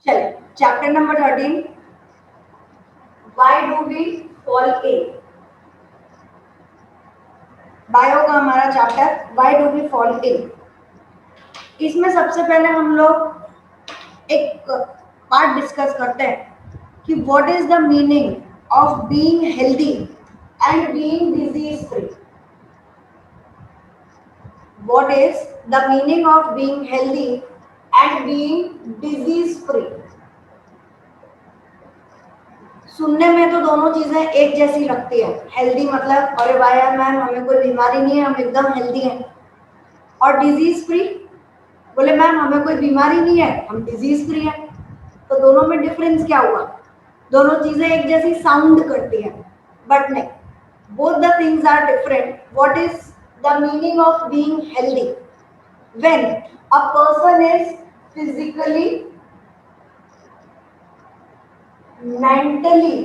चलिए chapter number 13, why do we fall in. Bio का हमारा chapter why do we fall in. इसमें सबसे पहले हम लोग एक पार्ट डिस्कस करते हैं कि what is the meaning of being healthy and being disease free. What is the meaning of being healthy and being disease free. सुनने में तो दोनों चीजें एक जैसी लगती है। हेल्दी मतलब अरे वाह यार मैम हमें कोई बीमारी नहीं है, हम एकदम हेल्दी हैं। और डिजीज फ्री बोले मैम हमें कोई बीमारी नहीं है, हम डिजीज फ्री हैं। तो दोनों में डिफरेंस क्या हुआ? दोनों चीजें एक जैसी साउंड करती हैं बट नहीं, both the things are different. What is the meaning of being healthy? When a person is physically, mentally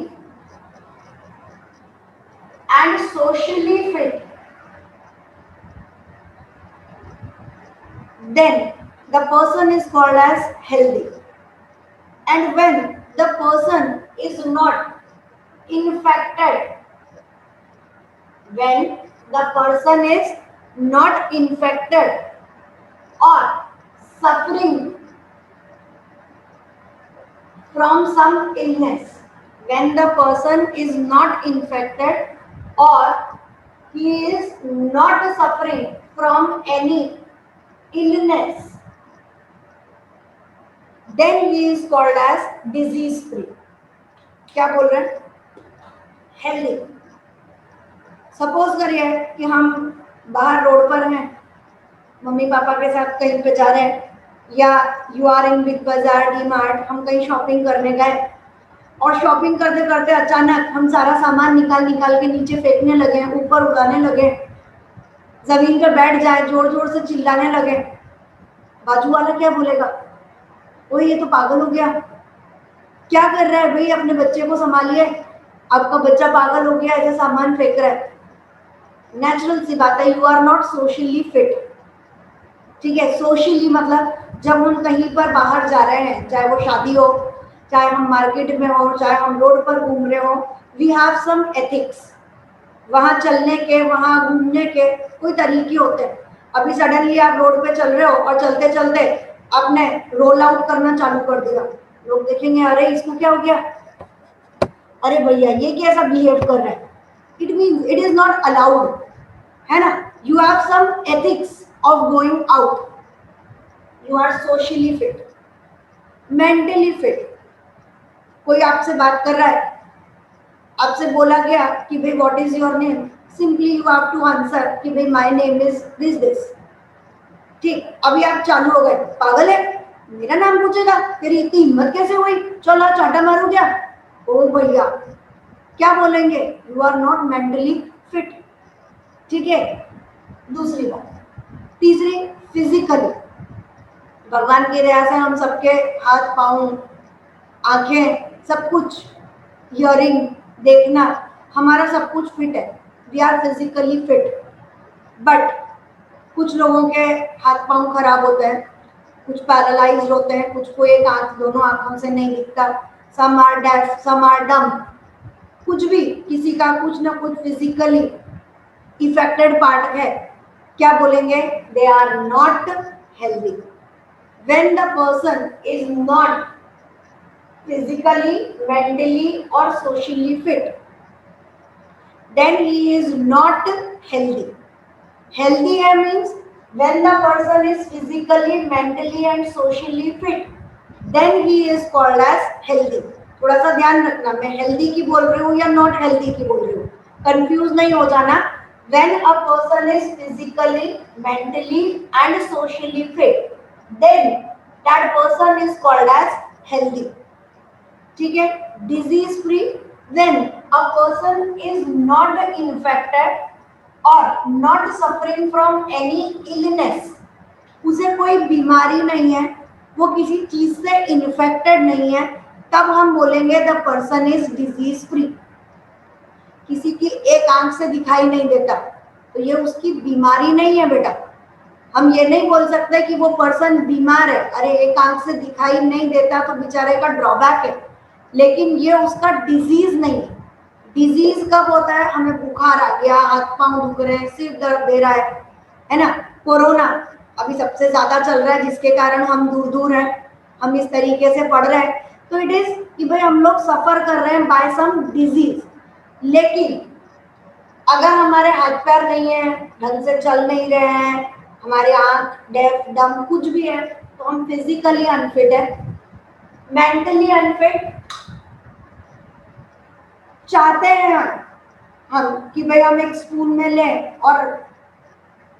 and socially fit, then the person is called as healthy. And when the person is not infected, when the person is not infected or suffering from some illness, when the person is not infected or he is not suffering from any illness, then he is called as disease free. क्या बोल रहे हैं? Healthy. Suppose करिए कि हम बाहर road पर हैं, मम्मी पापा के साथ कहीं पे जा रहे हैं, या यू आर इन बिग बाजार, डी मार्ट, हम कहीं शॉपिंग करने गए और शॉपिंग करते करते अचानक हम सारा सामान निकाल निकाल के नीचे फेंकने लगे, ऊपर उड़ाने लगे, जमीन पर बैठ जाए, जोर जोर से चिल्लाने लगे। बाजू वाला क्या बोलेगा? ओए ये तो पागल हो गया, क्या कर रहा है भाई, अपने बच्चे को संभालिए, आपका बच्चा पागल हो गया, ऐसा सामान फेंक रहा है। नेचुरल सी बात है, you are not socially fit. ठीक है, सोशली मतलब जब हम कहीं पर बाहर जा रहे हैं, चाहे वो शादी हो, चाहे हम मार्केट में हो, चाहे हम रोड पर घूम रहे हो, वी हैव सम एथिक्स। वहां चलने के, वहां घूमने के कोई तरीके होते हैं। अभी सडनली आप रोड पे चल रहे हो और चलते चलते आपने रोल आउट करना चालू कर दिया, लोग देखेंगे अरे इसको क्या हो गया, अरे भैया ये कैसा बिहेव कर रहा है। It means it is not allowed, है ना। You have some ethics of going out, you are socially fit, mentally fit. कोई आपसे बात कर रहा है, आपसे बोला गया कि भाई what is your name, simply you have to answer कि भाई माय नेम इज दिस। ठीक, अभी आप चालू हो गए, पागल है, मेरा नाम पूछेगा, तेरी इतनी हिम्मत कैसे हुई, चलो चाटा मारू क्या? ओ भैया, क्या बोलेंगे? You are not mentally fit. ठीक है, दूसरी बात। तीसरी, फिजिकली, भगवान की दया से हम सबके हाथ पांव, आंखें, सब कुछ, हियरिंग, देखना, हमारा सब कुछ फिट है, we are physically fit. But कुछ लोगों के हाथ पांव खराब होते हैं, कुछ पैरालाइज्ड होते हैं, कुछ को एक आंख, दोनों आंखों से नहीं दिखता, some are deaf, some are dumb, कुछ भी, किसी का कुछ ना कुछ फिजिकली इफेक्टेड पार्ट है। क्या बोलेंगे? They are not healthy. when the person is not physically, mentally or socially fit, then he is not healthy. Healthy means when the person is physically, mentally and socially fit, then he is called as healthy. थोड़ा सा ध्यान रखना, मैं healthy की बोल रही हूँ या नॉट हेल्दी की बोल रही हूँ, कंफ्यूज नहीं हो जाना। when a person is physically, mentally and socially fit, then that person is called as healthy. ठीक है, disease free when a person is not infected or not suffering from any illness, उसे कोई बीमारी नहीं है, वो किसी चीज से इन्फेक्टेड नहीं है, तब हम बोलेंगे the person is disease free. किसी की एक आंख से दिखाई नहीं देता तो ये उसकी बीमारी नहीं है बेटा, हम ये नहीं बोल सकते कि वो पर्सन बीमार है, अरे एक आंख से दिखाई नहीं देता तो बेचारे का ड्रॉबैक है, लेकिन ये उसका डिजीज नहीं है। डिजीज कब होता है, हमें बुखार आ गया, हाथ पांव दुख रहे हैं, सिर दर्द दे रहा है ना। कोरोना अभी सबसे ज्यादा चल रहा है, जिसके कारण हम दूर दूर हैं, हम इस तरीके से पढ़ रहे हैं। तो इट इज कि भाई हम लोग सफर कर रहे हैं बाय सम डिजीज, लेकिन अगर हमारे हाथ पैर नहीं है, ढंग से चल नहीं रहे हैं, हमारे आंख डेफ डम कुछ भी है, तो हम फिजिकली अनफिट है। मेंटली अनफिट चाहते हैं हम कि भाई हम एक स्पून में लें और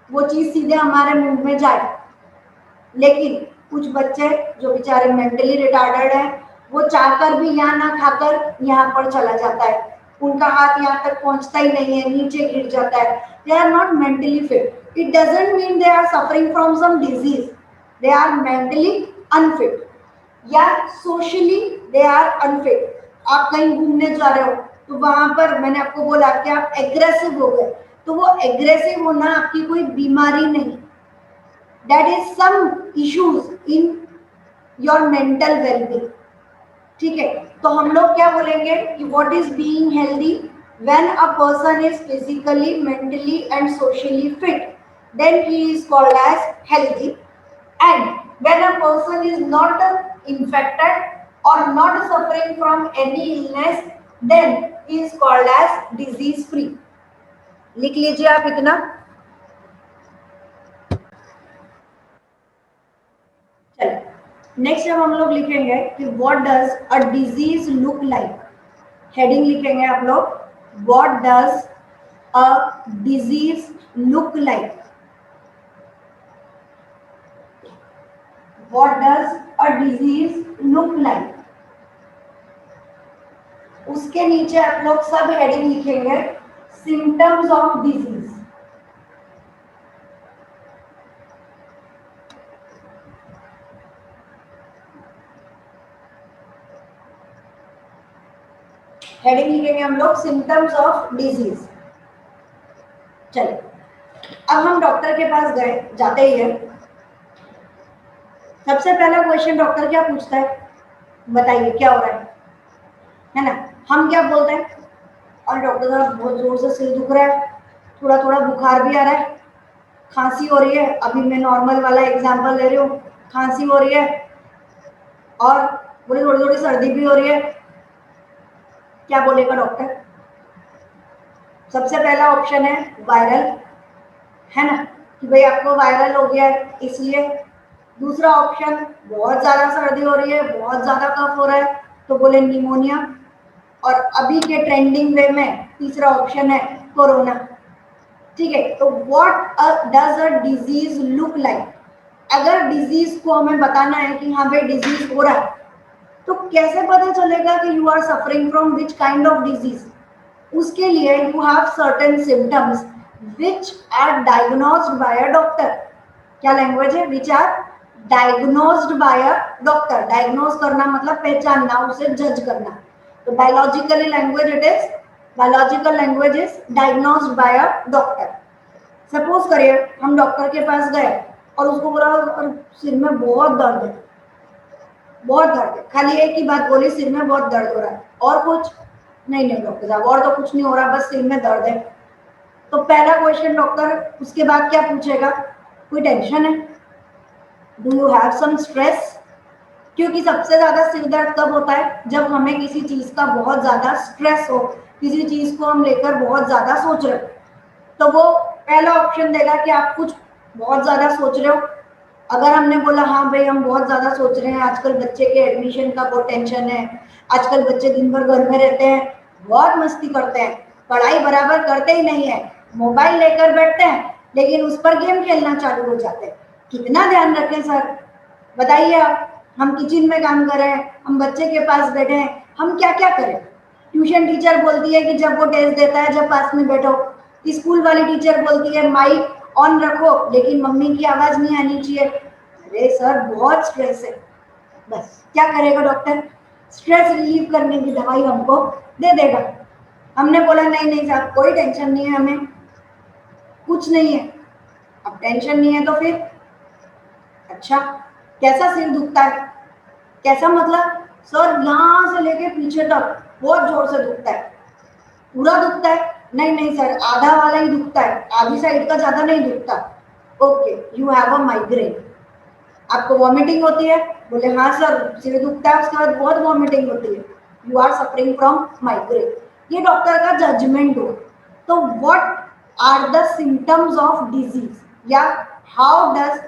वो चीज सीधे हमारे मुंह में जाए, लेकिन कुछ बच्चे जो बेचारे मेंटली रिटार्डेड है, वो चाहकर भी यहाँ ना खाकर यहाँ पर चला जाता है, उनका हाथ यहाँ तक पहुंचता ही नहीं है, नीचे गिर जाता है। They are not mentally fit. It doesn't mean they are suffering from some disease, they are mentally unfit या सोशली दे आर अनफिट। आप कहीं घूमने जा रहे हो तो वहां पर मैंने आपको बोला कि आप एग्रेसिव हो गए, तो वो एग्रेसिव होना आपकी कोई बीमारी नहीं, that is some issues in your mental well-being। ठीक है, तो हम लोग क्या बोलेंगे कि what is being healthy when a person is physically, mentally and socially fit, then he is called as healthy। And when a person is not infected or not suffering from any illness, then he is called as disease free। लिख लीजिए आप इतना। Next जब हम लोग लिखेंगे कि what does a disease look like, heading लिखेंगे आप लोग, what does a disease look like, what does a disease look like. उसके नीचे आप लोग सब हेडिंग लिखेंगे सिम्टम्स ऑफ डिजीज। हेडिंग लिखेंगे हम लोग सिम्टम्स ऑफ डिजीज। चलिए, अब हम डॉक्टर के पास गए, जाते ही है, सबसे पहला क्वेश्चन डॉक्टर क्या पूछता है, बताइए क्या हो रहा है ना। हम क्या बोलते हैं, और डॉक्टर साहब बहुत जोर से सिर दुख रहा है, थोड़ा थोड़ा बुखार भी आ रहा है, खांसी हो रही है, अभी मैं नॉर्मल वाला एग्जांपल ले रही हूँ, खांसी हो रही है और थोड़ी थोड़ी थोड़ी सर्दी भी हो रही है, क्या बोलेगा डॉक्टर। सबसे पहला ऑप्शन है वायरल, है ना, कि भाई आपको वायरल हो गया है इसलिए। दूसरा ऑप्शन बहुत ज्यादा सर्दी हो रही है, बहुत ज्यादा कफ हो रहा है, तो बोले निमोनिया। और अभी के ट्रेंडिंग वे में तीसरा ऑप्शन है कोरोना। ठीक है, तो what does a disease look like, अगर डिजीज को हमें बताना है कि हाँ भाई डिजीज हो रहा है, तो कैसे पता चलेगा कि you are suffering from which kind of disease. उसके लिए you have certain symptoms which are diagnosed by a doctor. क्या लैंग्वेज है, which are diagnosed by a doctor. Diagnose करना मतलब पहचानना, उसे जज करना। तो biologically language it is, biological language is diagnosed by a doctor. Suppose करिए हम डॉक्टर के पास गए और उसको बोला सिर में बहुत दर्द है, बहुत दर्द है, खाली एक ही बात बोली, सिर में बहुत दर्द हो रहा है, और कुछ नहीं, नहीं डॉक्टर साहब और तो कुछ नहीं हो रहा, बस सिर में दर्द है। तो पहला क्वेश्चन डॉक्टर उसके बाद क्या पूछेगा, कोई टेंशन है, do you have some stress. क्योंकि सबसे ज्यादा सिर दर्द कब होता है, जब हमें किसी चीज का बहुत ज्यादा स्ट्रेस हो, किसी चीज को हम लेकर बहुत ज्यादा सोच रहे हो, तो वो पहला ऑप्शन देगा कि आप कुछ बहुत ज्यादा सोच रहे हो। अगर हमने बोला हाँ भाई हम बहुत ज्यादा सोच रहे हैं, आजकल बच्चे के एडमिशन का बहुत टेंशन है, आजकल बच्चे दिन भर घर में रहते हैं, बहुत मस्ती करते हैं, पढ़ाई बराबर करते ही नहीं है, मोबाइल लेकर बैठते हैं लेकिन उस पर गेम खेलना चालू हो जाते हैं। कितना ध्यान रखें सर, बताइए आप। हम किचन में काम कर रहे हैं, हम बच्चे के पास बैठे हैं, हम क्या क्या करें। ट्यूशन टीचर बोलती है कि जब वो टेस्ट देता है जब पास में बैठो, स्कूल वाली टीचर बोलती है माइक ऑन रखो लेकिन मम्मी की आवाज नहीं आनी चाहिए। अरे सर बहुत स्ट्रेस है, बस क्या करेगा डॉक्टर, स्ट्रेस रिलीव करने की दवाई हमको दे देगा। हमने बोला नहीं नहीं साहब कोई टेंशन नहीं है, हमें कुछ नहीं है, अब टेंशन नहीं है तो फिर अच्छा, कैसा सिर दुखता है? कैसा मतलब? सर यहाँ से लेके पीछे तक बहुत जोर से दुखता है। पूरा दुखता है? नहीं नहीं सर, आधा वाला ही दुखता है, आधी साइड का ज्यादा नहीं दुखता। Okay, you have a migraine. आपको वॉमिटिंग होती है? बोले हाँ सर, सिर दुखता है, उसके बाद बहुत वॉमिटिंग होती है। You are suffering from migraine. ये डॉक्टर का जजमेंट हो। तो what are the symptoms of disease, या how does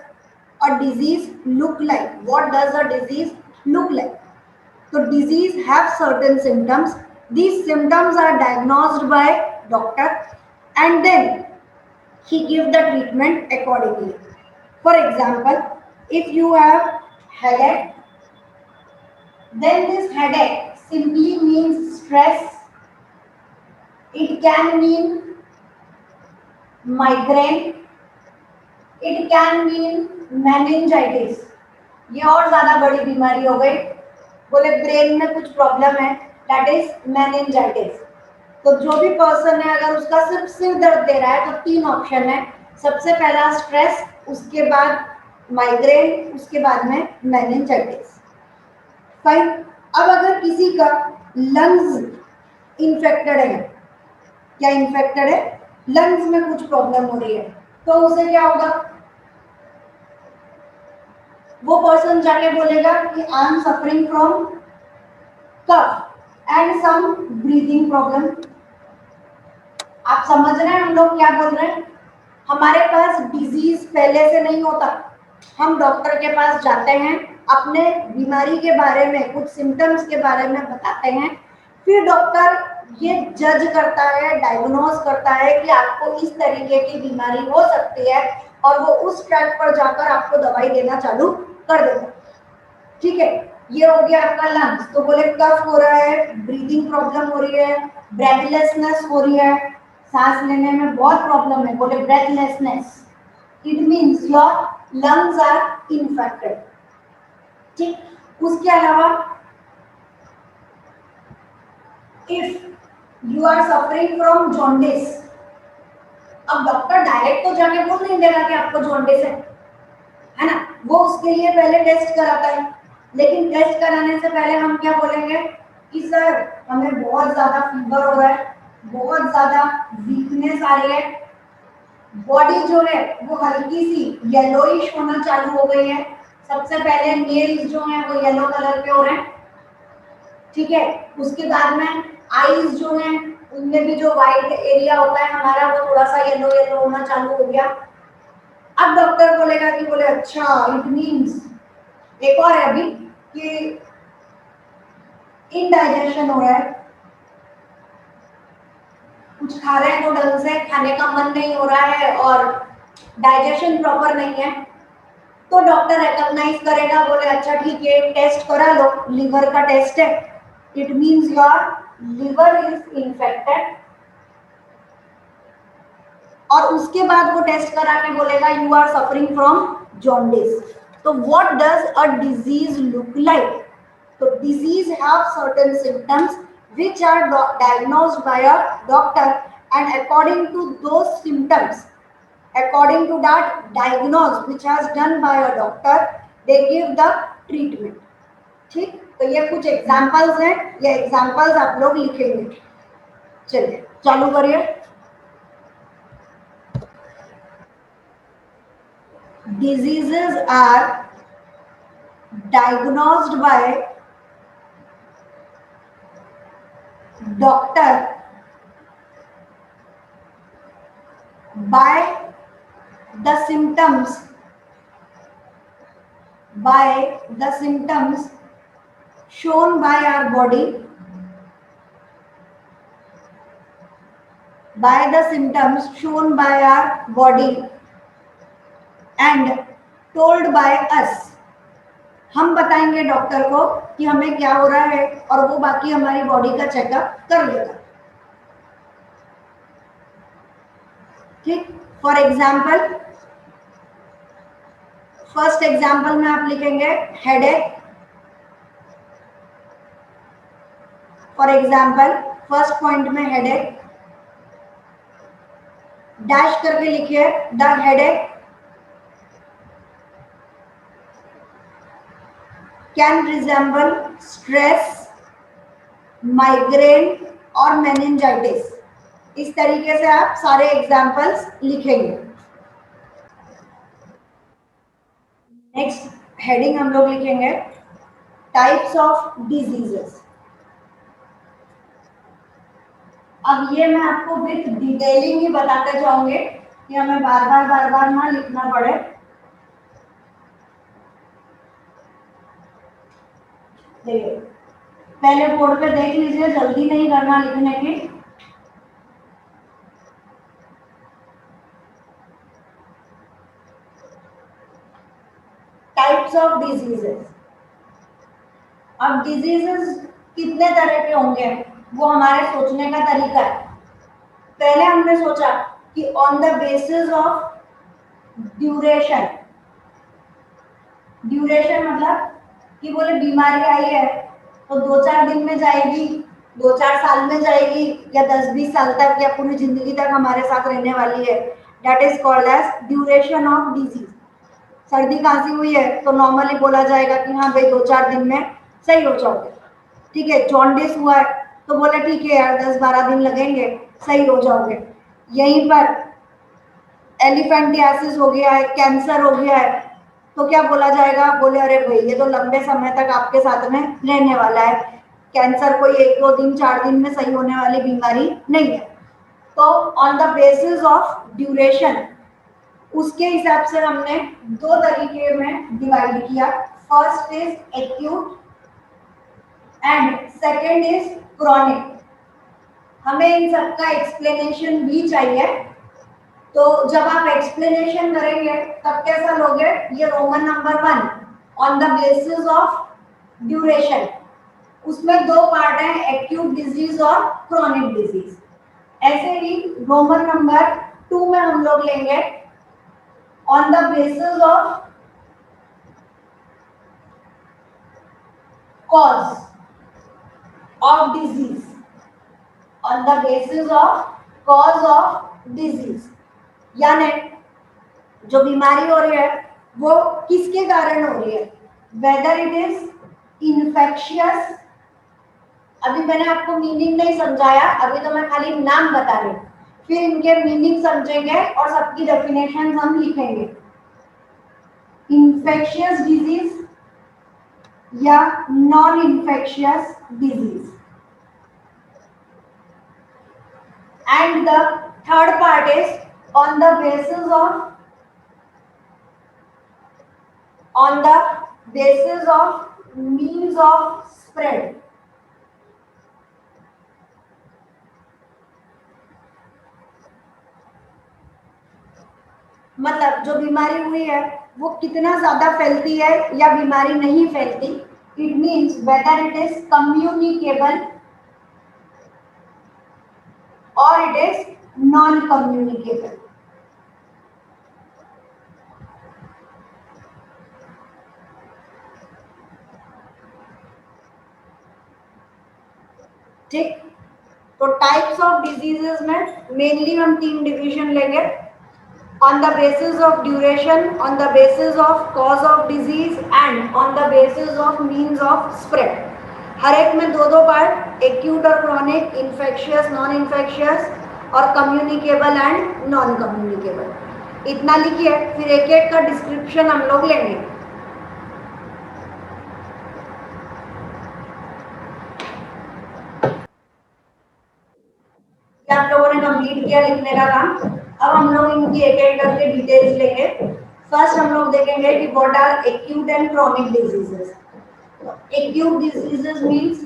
a disease look like, what does a disease look like? So disease have certain symptoms. These symptoms are diagnosed by doctor, and then he gives the treatment accordingly. For example, if you have headache, then this headache simply means stress. It can mean migraine. It can mean meningitis. ये और ज्यादा बड़ी बीमारी हो गई। बोले brain में कुछ प्रॉब्लम है, दैट इज मेनिंजाइटिस। तो जो भी पर्सन है, अगर उसका सिर्फ सिर दर्द दे रहा है तो 3 ऑप्शन है। सबसे पहला स्ट्रेस, उसके बाद माइग्रेन, उसके बाद में मेनिंजाइटिस। फाइन। अब अगर किसी का लंग्स इन्फेक्टेड है, क्या इन्फेक्टेड है, लंग्स में कुछ प्रॉब्लम हो रही है, तो उसे क्या होगा? वो पर्सन जाके बोलेगा कि I am suffering from cough and some breathing problem. आप समझ रहे हैं हम लोग क्या बोल रहे हैं? हमारे पास डिजीज पहले से नहीं होता, हम डॉक्टर के पास जाते हैं, अपने बीमारी के बारे में, कुछ सिम्टम्स के बारे में बताते हैं, फिर डॉक्टर ये जज करता है, डायग्नोज करता है कि आपको इस तरीके की बीमारी हो सकती है, और वो उस ट्रैक पर जाकर आपको दवाई देना चालू कर देता है। ठीक है, ये हो गया आपका लंग्स। तो बोले कफ हो रहा है, ब्रीदिंग प्रॉब्लम हो रही है, ब्रेथलेसनेस हो रही है, सांस लेने में बहुत प्रॉब्लम है, बोले breathlessness, it means your lungs are infected. ठीक, उसके अलावा if you are suffering from jaundice, अब डॉक्टर डायरेक्ट तो जाके बोल नहीं देगा कि आपको जॉन्डिस है ना, वो उसके लिए पहले टेस्ट कराता है। लेकिन टेस्ट कराने से पहले हम क्या बोलेंगे कि सर हमें बहुत ज्यादा फीवर हो रहा है, बहुत ज्यादा वीकनेस आ रही है, बॉडी जो है वो हल्की सी येलोइश होना चालू हो गई है। सबसे पहले नेल्स जो हैं वो येलो कलर के हो रहे हैं। ठीक है, उसके बाद में आईज जो हैं उनमें भी जो व्हाइट एरिया होता है हमारा, वो थोड़ा सा येलो येलो होना चालू हो गया। अब डॉक्टर बोलेगा कि बोले अच्छा, इट मीन्स एक और है अभी कि इनडाइजेशन हो रहा है, कुछ खा रहे हैं तो ढंग से खाने का मन नहीं हो रहा है और डाइजेशन प्रॉपर नहीं है, तो डॉक्टर रिकॉग्नाइज करेगा, बोले अच्छा ठीक है, टेस्ट करा लो, लिवर का टेस्ट है, it means your liver is infected. और उसके बाद वो टेस्ट करा के बोलेगा you are suffering from jaundice. तो what does a disease look like? तो disease have certain symptoms which are diagnosed by a doctor, and according to those symptoms, according to that diagnosis which has done by a doctor, they give the treatment. ठीक, तो ये कुछ examples हैं, ये examples आप लोग लिखेंगे। चलिए चालू करिए। Diseases are diagnosed by doctor by the symptoms, by the symptoms shown by our body, by the symptoms shown by our body and told by us। हम बताएंगे डॉक्टर को कि हमें क्या हो रहा है, और वो बाकी हमारी बॉडी का चेकअप कर लेगा। ठीक, फॉर एग्जाम्पल, फर्स्ट एग्जाम्पल में आप लिखेंगे headache. For example first point में हेडेक, डैश करके लिखिए the headache can resemble stress, migraine और मेनिंजाइटिस। इस तरीके से आप सारे एग्जाम्पल्स लिखेंगे। नेक्स्ट हेडिंग हम लोग लिखेंगे टाइप्स ऑफ डिजीजेस। अब ये मैं आपको विथ डिटेलिंग ही बताते जाऊंगे कि हमें बार बार ना लिखना पड़े। देखिए, पहले बोर्ड पे देख लीजिए, जल्दी नहीं करना लिखने की। Types of diseases. अब डिजीजेस कितने तरह के होंगे वो हमारे सोचने का तरीका है। पहले हमने सोचा कि on the basis of duration. Duration मतलब कि बोले बीमारी आई है तो 2-4 दिन में जाएगी, 2-4 साल में जाएगी, या 10-20 साल तक या पूरी जिंदगी तक हमारे साथ रहने वाली है। That is called as duration of disease. सर्दी खांसी हुई है तो नॉर्मली बोला जाएगा कि हाँ भाई 2-4 दिन में सही हो जाओगे। ठीक है, जॉन्डिस हुआ है तो बोले ठीक है यार 10-12 दिन लगेंगे, सही हो जाओगे। यहीं पर एलिफेंटियासिस हो गया है, कैंसर हो गया है, तो क्या बोला जाएगा, बोले अरे भाई ये तो लंबे समय तक आपके साथ में रहने वाला है। कैंसर कोई 1-2 दिन 4 दिन में सही होने वाली बीमारी नहीं है। तो on the basis of duration उसके हिसाब से हमने दो तरीके में डिवाइड किया। First is acute and second is chronic. हमें इन सबका एक्सप्लेनेशन भी चाहिए, तो जब आप एक्सप्लेनेशन करेंगे तब कैसा लोगे, ये Roman number 1 on the basis of duration. उसमें दो पार्ट है, एक्यूट डिजीज और क्रॉनिक डिजीज। ऐसे ही रोमन नंबर 2 में हम लोग लेंगे on the basis of cause of disease. On the basis of cause of disease, यानी जो बीमारी हो रही है वो किसके कारण हो रही है, वेदर इट इज इन्फेक्शियस। अभी मैंने आपको मीनिंग नहीं समझाया, अभी तो मैं खाली नाम बता रही हूँ, फिर इनके मीनिंग समझेंगे और सबकी डेफिनेशन हम लिखेंगे। इन्फेक्शियस डिजीज या non infectious disease. And the third part is on the basis of means of spread। मतलब जो बीमारी हुई है वो कितना ज्यादा फैलती है या बीमारी नहीं फैलती। It means whether it is communicable और इट इज नॉन कम्युनिकेबल। ठीक, तो टाइप्स ऑफ डिजीजेस में मेनली हम 3 डिवीजन लेंगे, on the basis of duration, on the basis of cause of disease and on the basis of means of spread। हर एक में दो part, acute और chronic, infectious non infectious और communicable and non communicable. इतना लिखिए, फिर एक एक का डिस्क्रिप्शन हम लोग लेंगे। आप लोगों ने कंप्लीट किया लिखने का काम। अब हम लोग इनकी एक एक करके डिटेल्स लेंगे। फर्स्ट हम लोग देखेंगे कि what are acute and chronic diseases. Acute diseases means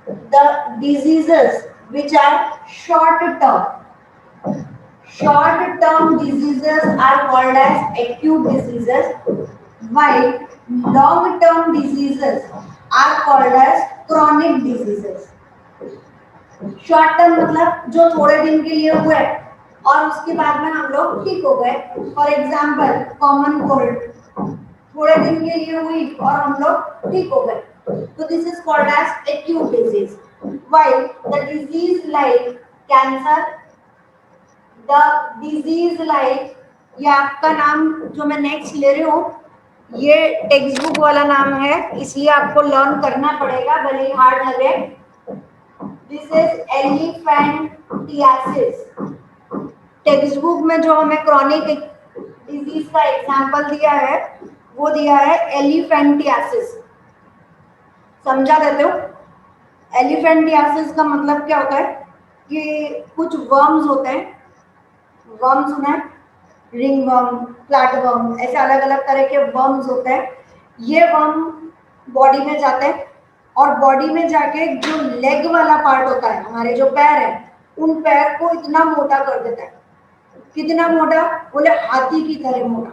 the diseases which are short term. Short term diseases are called as acute diseases, while long term diseases are called as chronic diseases। Short term मतलब जो थोड़े दिन के लिए हुए और उसके बाद में हम लोग ठीक हो गए। फॉर एग्जाम्पल कॉमन कोल्ड, थोड़े दिन के लिए हुई और हम लोग ठीक हो गए, तो this is called as acute disease. While the disease like cancer, the disease like, या आपका नाम जो मैं नेक्स्ट ले रही हूँ ये टेक्स्ट बुक वाला नाम है, इसलिए आपको लर्न करना पड़ेगा, भले ही हार्ड लगे। This is elephantiasis. Text book में जो हमें क्रॉनिक डिजीज का एग्जाम्पल दिया है वो दिया है एलिफेंटियासिस। समझा देते हो? एलिफेंटियासिस का मतलब क्या होता है कि कुछ वर्म्स होते हैं, वर्म सुना है, रिंग वर्म, फ्लैट वर्म, ऐसे अलग अलग तरह के वर्म्स होते हैं। ये वर्म बॉडी में जाते हैं और बॉडी में जाके जो लेग वाला पार्ट होता है, हमारे जो पैर है, उन पैर को इतना मोटा कर देता है। कितना मोटा? बोले हाथी की तरह मोटा।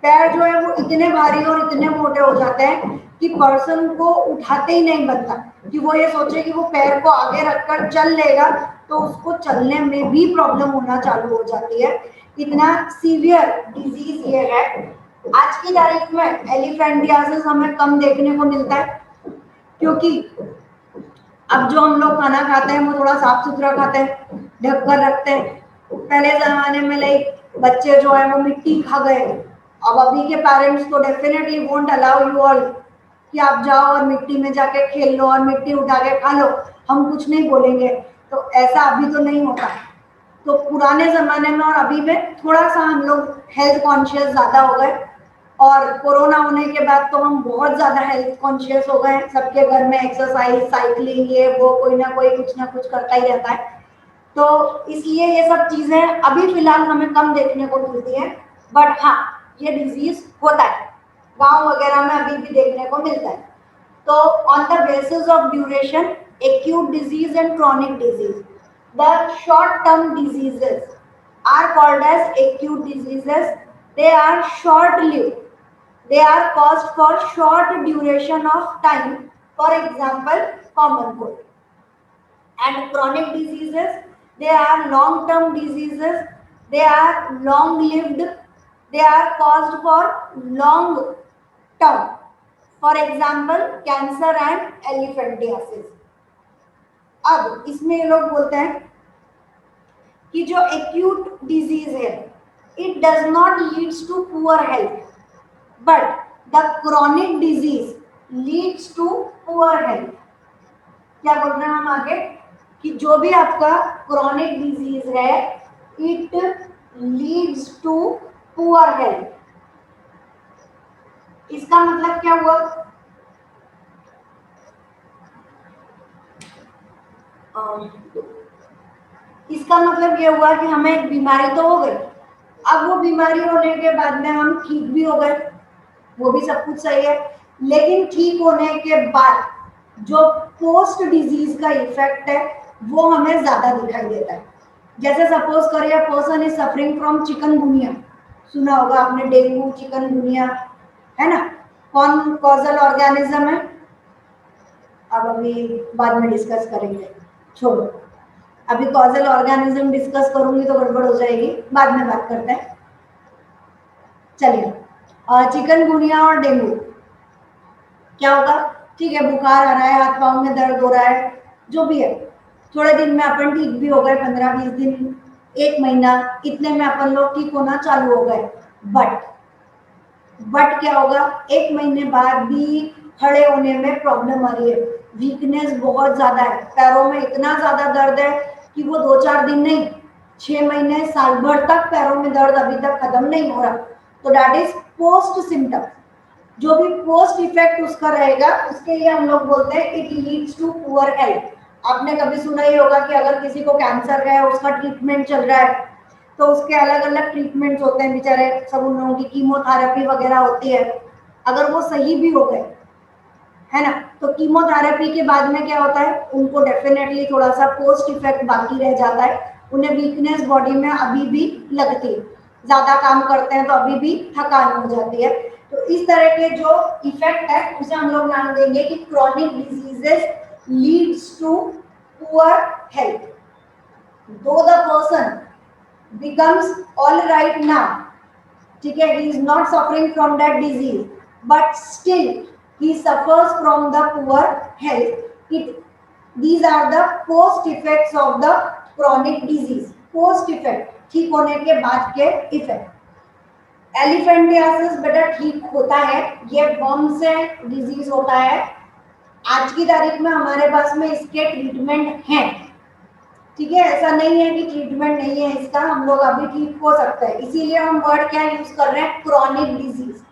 पैर जो है वो इतने भारी और इतने मोटे हो जाते हैं कि पर्सन को उठाते ही नहीं बनता, कि वो ये सोचे कि वो पैर को आगे रखकर चल लेगा तो उसको चलने में भी प्रॉब्लम होना चालू हो जाती है। इतना सीवियर डिजीज ये है। आज की तारीख में एलिफेंटियासिस हमें कम देखने को मिलता है, क्योंकि अब जो हम लोग खाना खाते हैं वो थोड़ा साफ सुथरा खाते हैं, ढक कर रखते हैं। पहले जमाने में लाइक बच्चे जो है वो मिट्टी खा गए। अब अभी के पेरेंट्स तो definitely won't allow you all कि आप जाओ और मिट्टी में जाके खेल लो और मिट्टी उठा के खा लो, हम कुछ नहीं बोलेंगे। तो ऐसा अभी तो नहीं होता। तो पुराने जमाने में और अभी में थोड़ा सा हम लोग हेल्थ कॉन्शियस ज्यादा हो गए, और कोरोना होने के बाद तो हम बहुत ज्यादा हेल्थ कॉन्शियस हो गए। सबके घर में एक्सरसाइज, साइकिलिंग, ये वो, कोई ना कुछ करता ही रहता है। तो इसलिए ये सब चीजें अभी फिलहाल हमें कम देखने को मिलती है। बट हाँ, ये डिजीज होता है, गांव वगैरह में अभी भी देखने को मिलता है। तो on the basis of duration, acute disease and chronic disease, the short term diseases are called as acute diseases. They are short lived, they are caused for short duration of time, for example common cold. And chronic diseases, they are long term diseases, they are long lived, they are caused for long term, for example cancer and elephantiasis. अब इसमें ये लोग बोलते हैं कि जो acute disease है, it does not leads to poor health, but the chronic disease leads to poor health. क्या बोल रहे हैं हम आगे कि जो भी आपका क्रॉनिक डिजीज है, it leads to poor health. इसका मतलब क्या हुआ? इसका मतलब ये हुआ कि हमें एक बीमारी तो हो गई, अब वो बीमारी होने के बाद में हम ठीक भी हो गए, वो भी सब कुछ सही है। लेकिन ठीक होने के बाद जो पोस्ट डिजीज का इफेक्ट है वो हमें ज्यादा दिखाई देता है। जैसे सपोज करिए person is suffering from chikungunya, सुना होगा आपने, डेंगू, चिकनगुनिया, है ना? कौन कॉजल ऑर्गेनिज्म है? अब अभी बाद में डिस्कस करेंगे, छोड़ो, अभी कॉजल ऑर्गेनिज्म डिस्कस करूंगी तो गड़बड़ हो जाएगी, बाद में बात करते हैं। चलिए, चिकनगुनिया और डेंगू क्या होगा? ठीक है, बुखार आ रहा है, हाथ पाँव में दर्द हो रहा है, जो भी है, थोड़े दिन में अपन ठीक भी हो गए, 15-20 दिन, एक महीना, इतने में अपन लोग ठीक होना चालू हो गए। बट क्या होगा? एक महीने बाद भी खड़े होने में प्रॉब्लम आ रही है, वीकनेस बहुत ज्यादा है, पैरों में इतना ज्यादा दर्द है कि वो 2-4 दिन नहीं, 6 महीने, साल भर तक पैरों में दर्द अभी तक खत्म नहीं हो रहा। तो दैट इज पोस्ट सिम्टम। जो भी पोस्ट इफेक्ट उसका रहेगा उसके लिए हम लोग बोलते हैं it leads to poor health. आपने कभी सुना ही होगा कि अगर किसी को कैंसर है, उसका ट्रीटमेंट चल रहा है, तो उसके अलग अलग ट्रीटमेंट्स होते हैं, बेचारे सब उन लोगों की कीमोथेरेपी वगैरह होती है। अगर वो सही भी हो गए, है ना, तो कीमोथेरेपी के बाद में क्या होता है, उनको डेफिनेटली थोड़ा सा पोस्ट इफेक्ट बाकी रह जाता है, उन्हें वीकनेस बॉडी में अभी भी लगती है, ज्यादा काम करते हैं तो अभी भी थकान हो जाती है। तो इस तरह के जो इफेक्ट है उसे हम लोग नाम देंगे कि chronic diseases leads to poor health. Though the person becomes all right now, ठीक है, he is not suffering from that disease, but still he suffers from the poor health. These are the post effects of the chronic disease. Post effect, ठीक होने के बाद के effect. Elephantiasis बेटा ठीक होता है, ये वर्म से डिजीज होता है। आज की तारीख में हमारे पास में इसके ट्रीटमेंट हैं, ठीक है, ऐसा नहीं है कि ट्रीटमेंट नहीं है इसका, हम लोग अभी ठीक हो सकता है। इसीलिए हम वर्ड क्या यूज कर रहे हैं, chronic disease.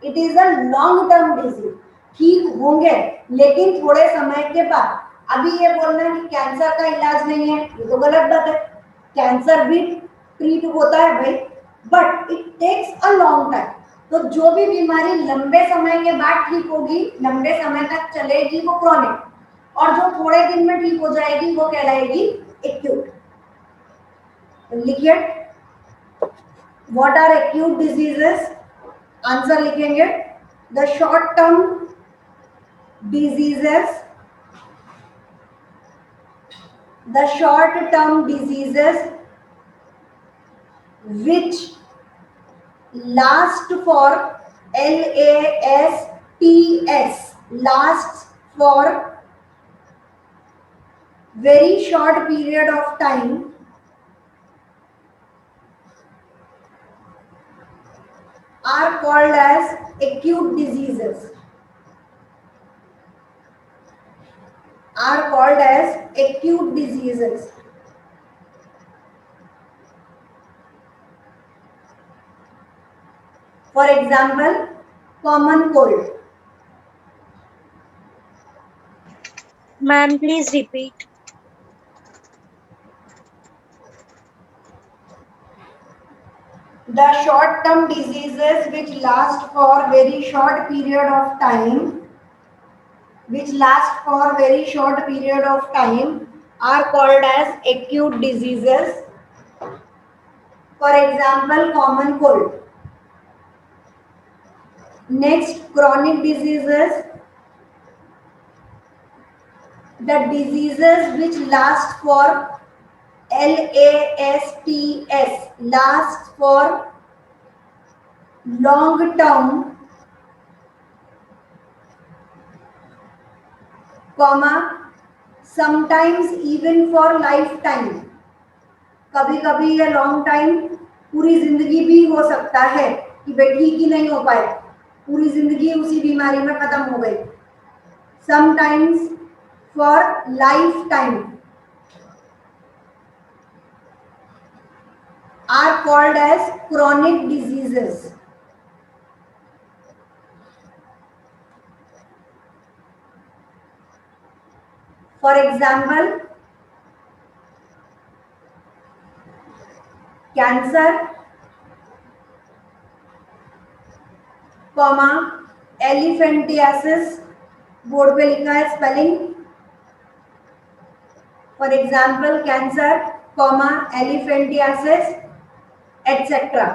It is a long term disease, ठीक होंगे लेकिन थोड़े समय के बाद। अभी ये बोलना है कि कैंसर का इलाज नहीं है, ये तो गलत बात है। कैंसर भी ट्रीट होता है भाई, but it takes a long time. तो जो भी बीमारी लंबे समय के बाद ठीक होगी, लंबे समय तक चलेगी, वो क्रॉनिक, और जो थोड़े दिन में ठीक हो जाएगी वो कहलाएगी एक्यूट। लिखिए, what are acute diseases? Answer लिखेंगे, the short term diseases, the short term diseases which last for LASTS, lasts for very short period of time, are called as acute diseases, are called as acute diseases. For example, common cold. Ma'am, please repeat. The short term diseases which last for very short period of time, which last for very short period of time, are called as acute diseases. For example, common cold. Next, chronic diseases, the diseases which last for LASTS, lasts for long term, comma, sometimes even for lifetime. कभी कभी ये long time, पूरी जिंदगी भी हो सकता है कि भाई ठीक ही नहीं हो पाए, पूरी जिंदगी उसी बीमारी में खत्म हो गई। Sometimes for life time are called as chronic diseases. For example, cancer, comma, elephantiasis, board पे लिखा है spelling. For example, cancer, comma, elephantiasis, etcetera.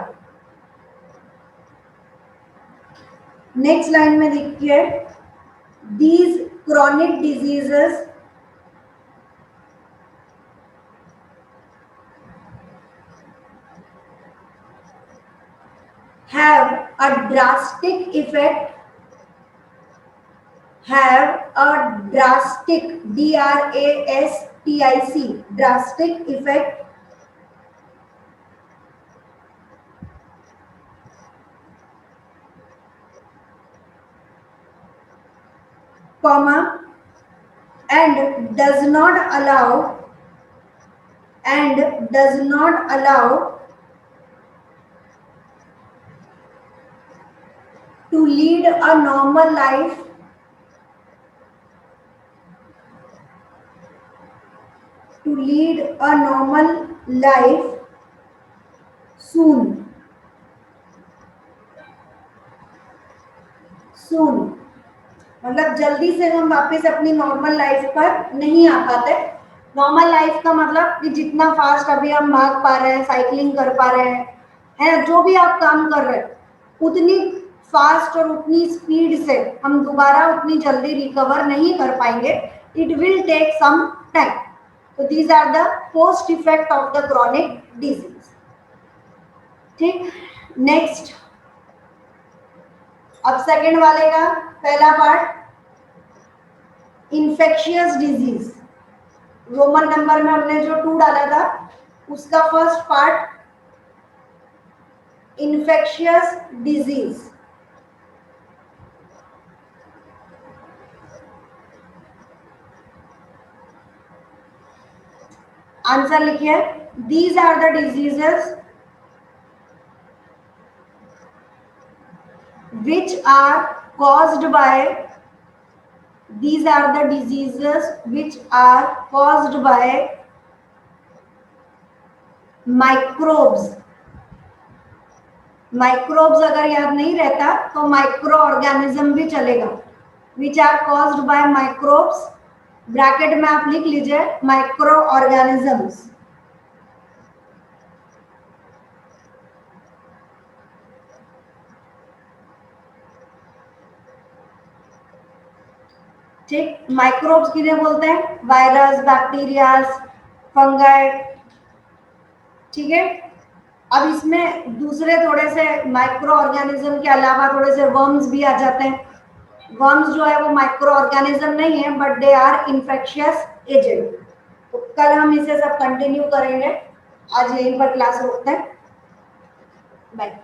Next line में देखिए, these chronic diseases have a drastic effect, have a drastic, DRASTIC, drastic effect comma, and does not allow to lead a normal life, soon, मतलब जल्दी से हम वापस अपनी normal life पर नहीं आ पाते। नॉर्मल लाइफ का मतलब कि जितना फास्ट अभी हम भाग पा रहे हैं, साइकिलिंग कर पा रहे हैं, है जो भी आप काम कर रहे हैं, उतनी फास्ट और उतनी स्पीड से हम दोबारा उतनी जल्दी रिकवर नहीं कर पाएंगे। It will take some time. तो these are the post effect of the chronic disease. ठीक, नेक्स्ट, अब सेकेंड वाले का पहला part, infectious disease. Roman number में हमने जो 2 डाला था, उसका first part infectious disease. Answer लिखिए, these are the diseases which are caused by, these are the diseases which are caused by microbes. Microbes अगर याद नहीं रहता तो माइक्रो ऑर्गेनिज्म भी चलेगा, which are caused by microbes, bracket में आप लिख लीजिए माइक्रो ऑर्गेनिजम्स। ठीक, माइक्रोब्स किन्हें बोलते हैं? Virus, bacteria, fungi. ठीक है, अब इसमें दूसरे थोड़े से माइक्रो ऑर्गेनिज्म के अलावा थोड़े से वर्म्स भी आ जाते हैं। वर्म्स जो है वो माइक्रो ऑर्गेनिज्म नहीं है, but they are infectious agent. तो कल हम इसे सब कंटिन्यू करेंगे, आज यहीं पर क्लास रोकते हैं। बाय।